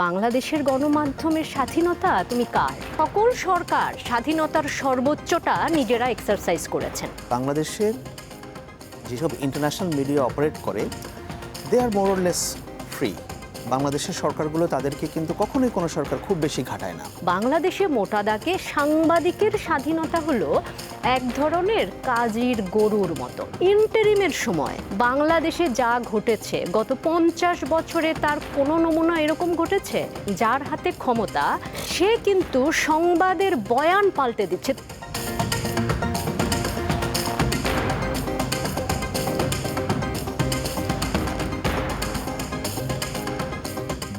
বাংলাদেশের গণমাধ্যমের স্বাধীনতা তুমি কার? সকল সরকার স্বাধীনতার সর্বোচ্চটা নিজেরা এক্সারসাইজ করেছেন। বাংলাদেশের যেসব ইন্টারন্যাশনাল মিডিয়া অপারেট করে দে আর মোর অর লেস ফ্রি। বাংলাদেশের সরকারগুলো তাদেরকে কিন্তু কখনোই কোনো সরকার খুব বেশি ঘাটায় না। বাংলাদেশে মোটা দাগে সাংবাদিকের স্বাধীনতা হলো এক ধরনের কাজীর গরুর মতো। ইন্টারিমের সময় বাংলাদেশে যা ঘটেছে গত 50 বছরে তার কোনো নমুনা এরকম ঘটেছে? যার হাতে ক্ষমতা সে কিন্তু সংবাদের বয়ান পাল্টে দিচ্ছে।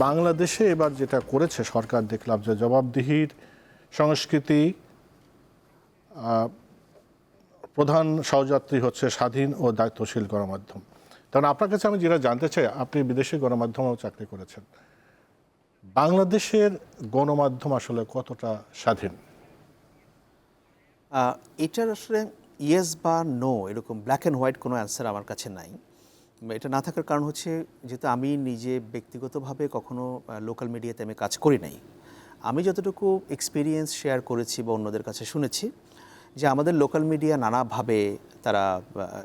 বাংলাদেশে এবার যেটা করেছে সরকার, দেখলাম যে জবাবদিহির সংস্কৃতি, প্রধান সহযাত্রী হচ্ছে স্বাধীন ও দায়িত্বশীল গণমাধ্যম। কারণ আপনার কাছে আমি যেটা জানতে চাই, আপনি বিদেশি গণমাধ্যমেও চাকরি করেছেন, বাংলাদেশের গণমাধ্যম আসলে কতটা স্বাধীন? এটার আসলে ইয়েস বা নো এরকম ব্ল্যাক অ্যান্ড হোয়াইট কোনো অ্যান্সার আমার কাছে নাই। এটা না থাকার কারণ হচ্ছে, যেহেতু আমি নিজে ব্যক্তিগতভাবে কখনো লোকাল মিডিয়াতে আমি কাজ করি নাই, আমি যতটুকু এক্সপিরিয়েন্স শেয়ার করেছি বা অন্যদের কাছে শুনেছি যে আমাদের লোকাল মিডিয়া নানাভাবে তারা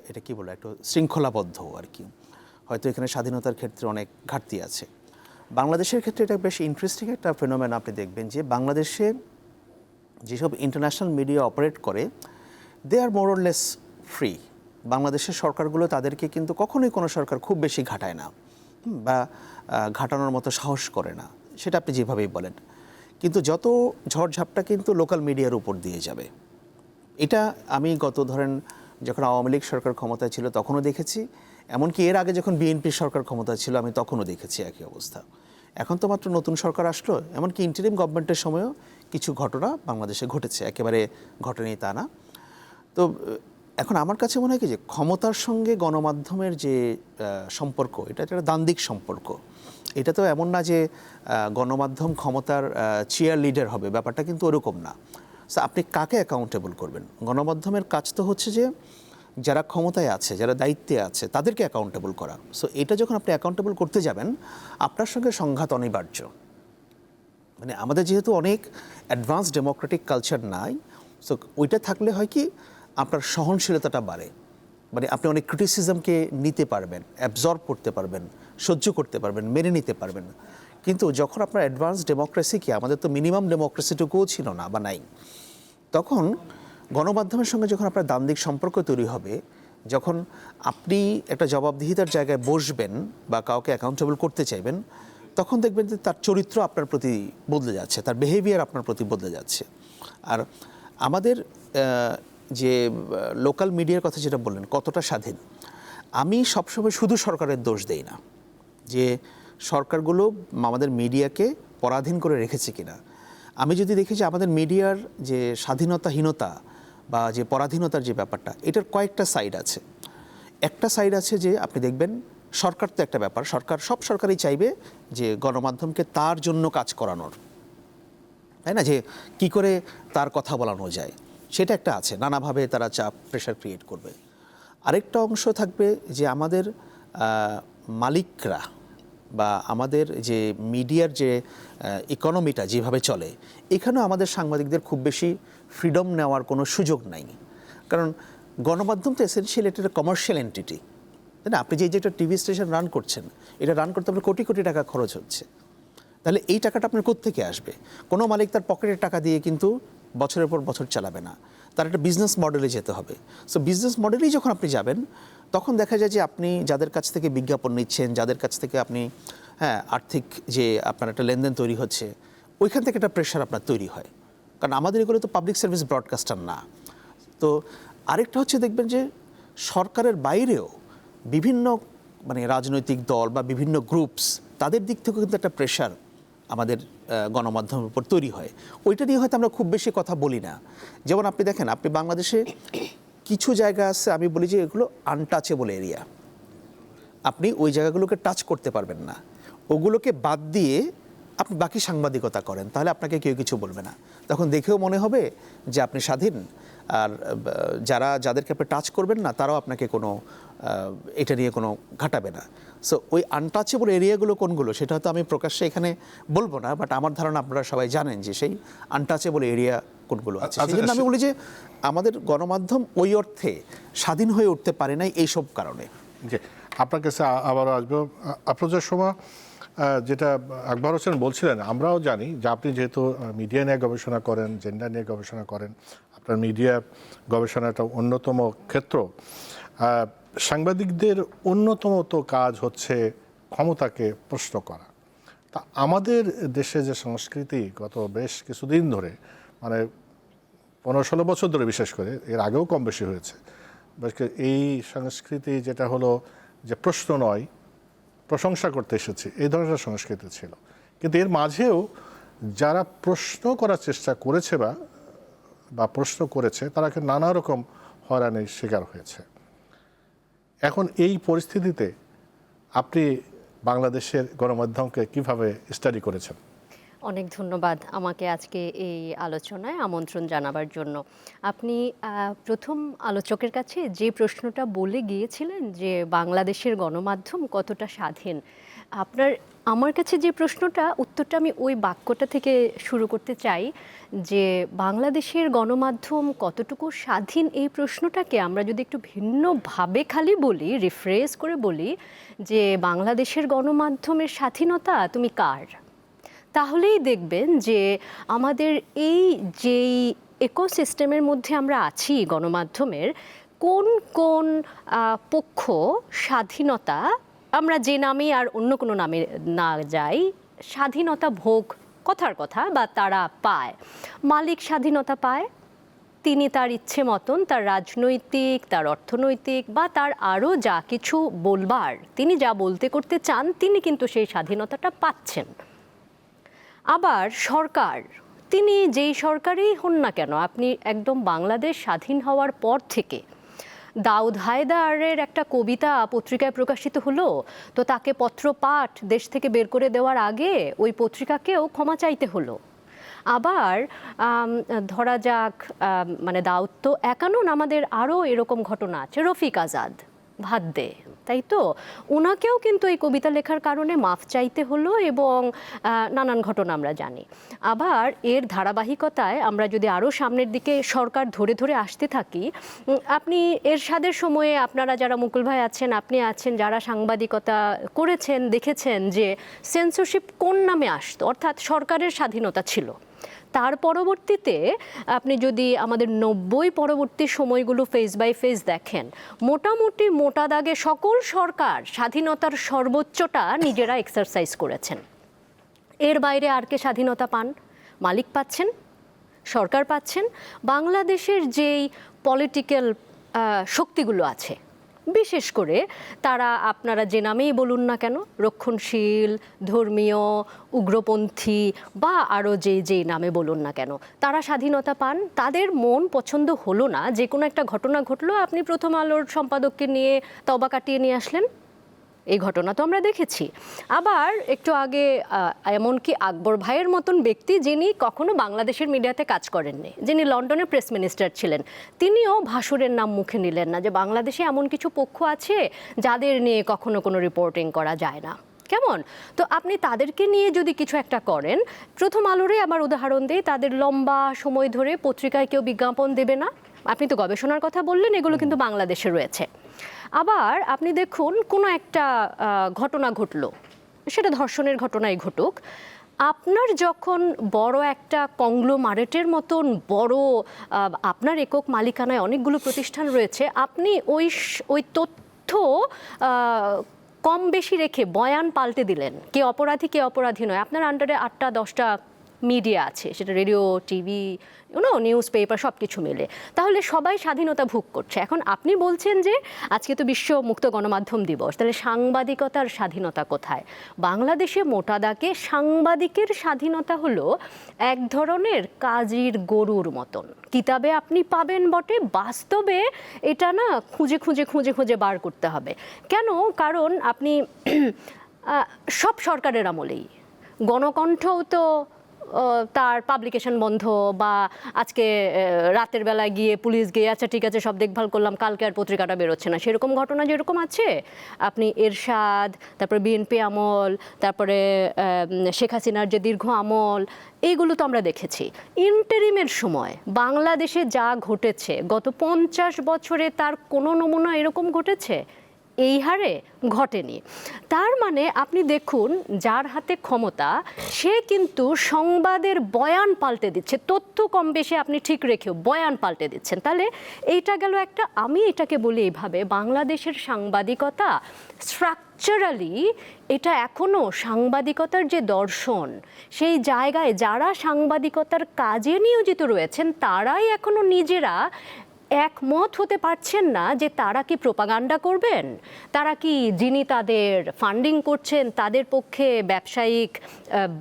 এটা কি বলে একটু শৃঙ্খলাবদ্ধ আর কি। হয়তো এখানে স্বাধীনতার ক্ষেত্রে অনেক ঘাটতি আছে। বাংলাদেশের ক্ষেত্রে এটা বেশ ইন্টারেস্টিং একটা ফেনোমেন। আপনি দেখবেন যে বাংলাদেশে যেসব ইন্টারন্যাশনাল মিডিয়া অপারেট করে দে আর মোর অর লেস ফ্রি। বাংলাদেশের সরকারগুলো তাদেরকে কিন্তু কখনোই কোনো সরকার খুব বেশি ঘাটায় না বা ঘাটানোর মতো সাহস করে না, সেটা আপনি যেভাবেই বলেন। কিন্তু যত ঝড়ঝাপটা কিন্তু লোকাল মিডিয়ার উপর দিয়ে যাবে। এটা আমি ধরেন যখন আওয়ামী লীগ সরকার ক্ষমতায় ছিল তখনও দেখেছি, এমনকি এর আগে যখন বিএনপি সরকার ক্ষমতায় ছিল আমি তখনও দেখেছি একই অবস্থা। এখন তো মাত্র নতুন সরকার আসলো, এমনকি ইন্টারিম গভর্নমেন্টের সময়ও কিছু ঘটনা বাংলাদেশে ঘটেছে, একেবারে ঘটেনি তা না। তো এখন আমার কাছে মনে হয় কি যে ক্ষমতার সঙ্গে গণমাধ্যমের যে সম্পর্ক, এটা একটা দ্বান্দ্বিক সম্পর্ক। এটা তো এমন না যে গণমাধ্যম ক্ষমতার চিয়ার লিডার হবে, ব্যাপারটা কিন্তু ওরকম না। সো আপনি কাকে অ্যাকাউন্টেবল করবেন? গণমাধ্যমের কাজ তো হচ্ছে যে যারা ক্ষমতায় আছে, যারা দায়িত্বে আছে, তাদেরকে অ্যাকাউন্টেবল করা। সো এটা যখন আপনি অ্যাকাউন্টেবল করতে যাবেন, আপনার সঙ্গে সংঘাত অনিবার্য। মানে আমাদের যেহেতু অনেক অ্যাডভান্স ডেমোক্রেটিক কালচার নাই, সো ওইটা থাকলে হয় কি আপনার সহনশীলতাটা বাড়ে। মানে আপনি অনেক ক্রিটিসিজমকে নিতে পারবেন, অ্যাবজর্ব করতে পারবেন, সহ্য করতে পারবেন, মেনে নিতে পারবেন। কিন্তু যখন আপনার অ্যাডভান্স ডেমোক্রেসি, কি আমাদের তো মিনিমাম ডেমোক্রেসিটুকুও ছিল না বা নাই, তখন গণমাধ্যমের সঙ্গে যখন আপনার দ্বান্দ্বিক সম্পর্ক তৈরি হবে, যখন আপনি একটা জবাবদিহিতার জায়গায় বসবেন বা কাউকে অ্যাকাউন্টেবল করতে চাইবেন, তখন দেখবেন যে তার চরিত্র আপনার প্রতি বদলে যাচ্ছে, তার বিহেভিয়ার আপনার প্রতি বদলে যাচ্ছে। আর আমাদের যে লোকাল মিডিয়ার কথা যেটা বললেন কতটা স্বাধীন, আমি সবসময় শুধু সরকারের দোষ দেই না যে সরকারগুলো আমাদের মিডিয়াকে পরাধীন করে রেখেছে কিনা। আমি যদি দেখি যে আমাদের মিডিয়ার যে স্বাধীনতাহীনতা বা যে পরাধীনতার যে ব্যাপারটা, এটার কয়েকটা সাইড আছে। একটা সাইড আছে যে আপনি দেখবেন সরকার তো একটা ব্যাপার, সব সরকারই চাইবে যে গণমাধ্যমকে তার জন্য কাজ করানোর, তাই না, যে কি করে তার কথা বলানো যায়, সেটা একটা আছে, নানাভাবে তারা চাপ প্রেশার ক্রিয়েট করবে। আরেকটা অংশ থাকবে যে আমাদের মালিকরা বা আমাদের যে মিডিয়ার যে ইকোনমিটা যেভাবে চলে, এখানেও আমাদের সাংবাদিকদের খুব বেশি ফ্রিডম নেওয়ার কোনো সুযোগ নাই। কারণ গণমাধ্যম তো এসেনশিয়ালি একটা কমার্শিয়াল এন্টিটি, তাই না। আপনি যেটা টিভি স্টেশন রান করছেন, এটা রান করতে আপনার কোটি কোটি টাকা খরচ হচ্ছে। তাহলে এই টাকাটা আপনার কোত্থেকে আসবে? কোনো মালিক তার পকেটের টাকা দিয়ে কিন্তু বছরের পর বছর চালাবে না, তার একটা বিজনেস মডেলে যেতে হবে। সো বিজনেস মডেলেই যখন আপনি যাবেন, তখন দেখা যায় যে আপনি যাদের কাছ থেকে বিজ্ঞাপন নিচ্ছেন, যাদের কাছ থেকে আপনি আর্থিক যে আপনার একটা লেনদেন তৈরি হচ্ছে, ওইখান থেকে একটা প্রেশার আপনার তৈরি হয়। কারণ আমাদের এগুলো তো পাবলিক সার্ভিস ব্রডকাস্টার না। তো আরেকটা হচ্ছে দেখবেন যে সরকারের বাইরেও বিভিন্ন মানে রাজনৈতিক দল বা বিভিন্ন গ্রুপস, তাদের দিক থেকেও কিন্তু একটা প্রেশার আমাদের গণমাধ্যমের উপর তৈরি হয়। ওইটা নিয়ে হয়তো আমরা খুব বেশি কথা বলি না। যেমন আপনি দেখেন, আপনি বাংলাদেশে কিছু জায়গা আছে, আমি বলি যে এগুলো আনটাচেবল এরিয়া, আপনি ওই জায়গাগুলোকে টাচ করতে পারবেন না। ওগুলোকে বাদ দিয়ে আপনি বাকি সাংবাদিকতা করেন, তাহলে আপনাকে কেউ কিছু বলবে না। তখন দেখেও মনে হবে যে আপনি স্বাধীন, আর যাদেরকে আপনি টাচ করবেন না তারাও আপনাকে কোনো এটা নিয়ে কোনো ঘাটাবে না। সো ওই আনটাচেবল এরিয়াগুলো কোনগুলো সেটা হয়তো আমি প্রকাশ্যে এখানে বলবো না, বাট আমার ধারণা আপনারা সবাই জানেন যে সেই আনটাচেবল এরিয়া কোনগুলো আছে। সেই জন্য আমি বলি যে আমাদের গণমাধ্যম ওই অর্থে স্বাধীন হয়ে উঠতে পারে নাই এইসব কারণে। জি, আপনার কাছে আবারও আসবো। আপনাদের সময় যেটা আকবর হোসেন বলছিলেন, আমরাও জানি যে আপনি যেহেতু মিডিয়া নিয়ে গবেষণা করেন, জেন্ডার নিয়ে গবেষণা করেন, আপনার মিডিয়া গবেষণাটা অন্যতম ক্ষেত্র। সাংবাদিকদের অন্যতম তো কাজ হচ্ছে ক্ষমতাকে প্রশ্ন করা। তা আমাদের দেশে যে সংস্কৃতি গত বেশ কিছুদিন ধরে, মানে 15-16 বছর ধরে বিশেষ করে, এর আগেও কম বেশি হয়েছে, এই সংস্কৃতি যেটা হলো যে প্রশ্ন নয় প্রশংসা করতে এসেছি, এই ধরনের সংস্কৃতি ছিল। কিন্তু এর মাঝেও যারা প্রশ্ন করার চেষ্টা করেছে বা প্রশ্ন করেছে তারা নানা রকম হয়রানির শিকার হয়েছে। এখন এই পরিস্থিতিতে আপনি বাংলাদেশের গণমাধ্যমকে কিভাবে স্টাডি করেছেন? অনেক ধন্যবাদ আমাকে আজকে এই আলোচনায় আমন্ত্রণ জানাবার জন্য। আপনি প্রথম আলোচকের কাছে যে প্রশ্নটা বলে গিয়েছিলেন যে বাংলাদেশের গণমাধ্যম কতটা স্বাধীন, আমার কাছে যে প্রশ্নটা, উত্তরটা আমি ওই বাক্যটা থেকে শুরু করতে চাই যে বাংলাদেশের গণমাধ্যম কতটুকু স্বাধীন, এই প্রশ্নটাকে আমরা যদি একটু ভিন্নভাবে খালি বলি, রিফ্রেজ করে বলি যে বাংলাদেশের গণমাধ্যমের স্বাধীনতা তুমি কার, তাহলেই দেখবেন যে আমাদের এই যেই ইকোসিস্টেমের মধ্যে আমরা আছি গণমাধ্যমের, কোন কোন পক্ষ স্বাধীনতা, আমরা যে নামে আর অন্য কোনো নামে না যাই, স্বাধীনতা ভোগ কথার কথা বা তারা পায়। মালিক স্বাধীনতা পায়, তিনি তার ইচ্ছে মতন তার রাজনৈতিক, তার অর্থনৈতিক বা তার আরও যা কিছু বলবার, তিনি যা বলতে করতে চান তিনি কিন্তু সেই স্বাধীনতাটা পাচ্ছেন। আবার সরকার, তিনি যেই সরকারই হন না কেন, আপনি একদম বাংলাদেশ স্বাধীন হওয়ার পর থেকে দাউদ হায়দারের একটা কবিতা পত্রিকায় প্রকাশিত হলো, তো তাকে পত্রপাঠ দেশ থেকে বের করে দেওয়ার আগে ওই পত্রিকাকেও ক্ষমা চাইতে হলো। আবার ধরা যাক, মানে দাউদ তো একানুন, আমাদের আরও এরকম ঘটনা আছে, রফিক আজাদ ভাদ্দে, তাই তো, ওনাকেও কিন্তু এই কবিতা লেখার কারণে মাফ চাইতে হলো এবং নানান ঘটনা আমরা জানি। আবার এর ধারাবাহিকতায় আমরা যদি আরও সামনের দিকে সরকার ধরে ধরে আসতে থাকি, আপনি এরশাদের সময়ে, আপনারা যারা মুকুল ভাই আছেন, আপনি আছেন, যারা সাংবাদিকতা করেছেন, দেখেছেন যে সেন্সরশিপ কোন নামে আসতো, অর্থাৎ সরকারের স্বাধীনতা ছিল। তার পরবর্তীতে আপনি যদি আমাদের 90 পরবর্তী সময়গুলো ফেজ বাই ফেজ দেখেন, মোটামুটি মোটা দাগে সকল সরকার স্বাধীনতার সর্বোচ্চটা নিজেরা এক্সারসাইজ করেছেন। এর বাইরে আর কে স্বাধীনতা পান? মালিক পাচ্ছেন, সরকার পাচ্ছেন, বাংলাদেশের যেই পলিটিক্যাল শক্তিগুলো আছে, বিশেষ করে তারা, আপনারা যে নামেই বলুন না কেন, রক্ষণশীল, ধর্মীয়, উগ্রপন্থী বা আরও যেই নামে বলুন না কেন, তারা স্বাধীনতা পান। তাদের মন পছন্দ হলো না, যে কোনো একটা ঘটনা ঘটলো, আপনি প্রথম আলোর সম্পাদককে নিয়ে তওবা কাটিয়ে নিয়ে আসলেন, এই ঘটনা তো আমরা দেখেছি। আবার একটু আগে এমনকি আকবর ভাইয়ের মতন ব্যক্তি, যিনি কখনো বাংলাদেশের মিডিয়াতে কাজ করেননি, যিনি লন্ডনের প্রেস মিনিস্টার ছিলেন, তিনিও ভাসুরের নাম মুখে নিলেন না যে বাংলাদেশে এমন কিছু পক্ষ আছে যাদের নিয়ে কখনো কোনো রিপোর্টিং করা যায় না। কেমন? তো আপনি তাদেরকে নিয়ে যদি কিছু একটা করেন, প্রথম আলোরে আমার উদাহরণ দিই, তাদের লম্বা সময় ধরে পত্রিকায় কেউ বিজ্ঞাপন দেবে না। আপনি তো গবেষণার কথা বললেন, এগুলো কিন্তু বাংলাদেশে রয়েছে। আবার আপনি দেখুন, কোনো একটা ঘটনা ঘটলো, সেটা ধর্ষণের ঘটনাই ঘটুক, আপনার যখন বড় একটা কংগ্লোমারেটের মতন বড়, আপনার একক মালিকানায় অনেকগুলো প্রতিষ্ঠান রয়েছে, আপনি ওই তথ্য কম বেশি রেখে বয়ান পাল্টে দিলেন, কে অপরাধী কে অপরাধী নয়, আপনার আন্ডারে 8টা-10টা মিডিয়া আছে, সেটা রেডিও, টিভি, নিউজ পেপার, সব কিছু মিলে, তাহলে সবাই স্বাধীনতা ভোগ করছে। এখন আপনি বলছেন যে আজকে তো বিশ্ব মুক্ত গণমাধ্যম দিবস, তাহলে সাংবাদিকতার স্বাধীনতা কোথায়? বাংলাদেশে মোটা দাগে সাংবাদিকের স্বাধীনতা হলো এক ধরনের কাজীর গরুর মতন। কিতাবে আপনি পাবেন বটে, বাস্তবে এটা না খুঁজে খুঁজে খুঁজে খুঁজে বার করতে হবে। কেন? কারণ আপনি সব সরকারের আমলেই গণকণ্ঠও তো তার পাবলিকেশন বন্ধ, বা আজকে রাতের বেলায় গিয়ে পুলিশ গিয়ে আচ্ছা ঠিক আছে সব দেখভাল করলাম, কালকে আর পত্রিকাটা বেরোচ্ছে না, সেরকম ঘটনা যেরকম আছে, আপনি এরশাদ, তারপরে বিএনপি আমল, তারপরে শেখ হাসিনার যে দীর্ঘ আমল, এইগুলো তো আমরা দেখেছি। ইন্টারিমের সময় বাংলাদেশে যা ঘটেছে গত 50 বছরে তার কোনো নমুনা এরকম ঘটেছে? এই হারে ঘটেনি। তার মানে আপনি দেখুন, যার হাতে ক্ষমতা সে কিন্তু সংবাদের বয়ান পাল্টে দিচ্ছে, তথ্য কম বেশি আপনি ঠিক রেখেও বয়ান পাল্টে দিচ্ছেন। তাহলে এইটা গেল একটা, আমি এটাকে বলি এইভাবে, বাংলাদেশের সাংবাদিকতা স্ট্রাকচারালি এটা এখনও সাংবাদিকতার যে দর্শন, সেই জায়গায় যারা সাংবাদিকতার কাজে নিয়োজিত রয়েছেন তারাই এখনও নিজেরা একমত হতে পারছেন না যে তারা কি প্রোপাগান্ডা করবেন, তারা কি যিনি তাদের ফান্ডিং করছেন তাদের পক্ষে ব্যবসায়িক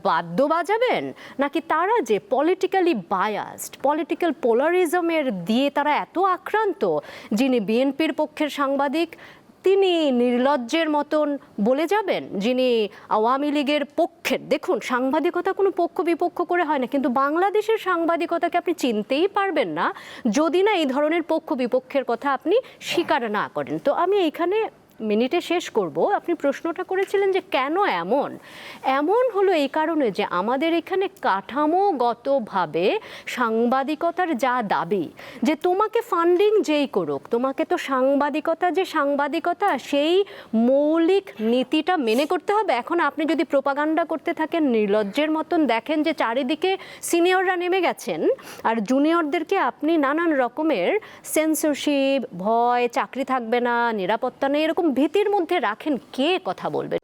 বাদ্য বাজাবেন, নাকি তারা যে পলিটিক্যালি বায়াসড, পলিটিক্যাল পোলারিজমের দিয়ে তারা এত আক্রান্ত, যিনি বিএনপির পক্ষের সাংবাদিক তিনি নির্লজ্জের মতন বলে যাবেন, যিনি আওয়ামী লীগের পক্ষের। দেখুন, সাংবাদিকতা কোনো পক্ষ বিপক্ষ করে হয় না, কিন্তু বাংলাদেশের সাংবাদিকতাকে আপনি চিনতেই পারবেন না যদি না এই ধরনের পক্ষ বিপক্ষের কথা আপনি স্বীকার না করেন। তো আমি এইখানে মিনিটে শেষ করব। আপনি প্রশ্নটা করেছিলেন যে কেন এমন হলো, এই কারণে যে আমাদের এখানে কাঠামোগতভাবে সাংবাদিকতার যা দাবি যে তোমাকে ফান্ডিং যেই করুক, তোমাকে তো সাংবাদিকতা সেই মৌলিক নীতিটা মেনে করতে হবে। এখন আপনি যদি প্রোপাগান্ডা করতে থাকেন নির্লজ্জের মতন, দেখেন যে চারিদিকে সিনিয়ররা নেমে গেছেন আর জুনিয়রদেরকে আপনি নানান রকমের সেন্সরশিপ, ভয়, চাকরি থাকবে না, নিরাপত্তা নেই, এরকম ভীতির মধ্যে রাখেন, কে কথা বলবে?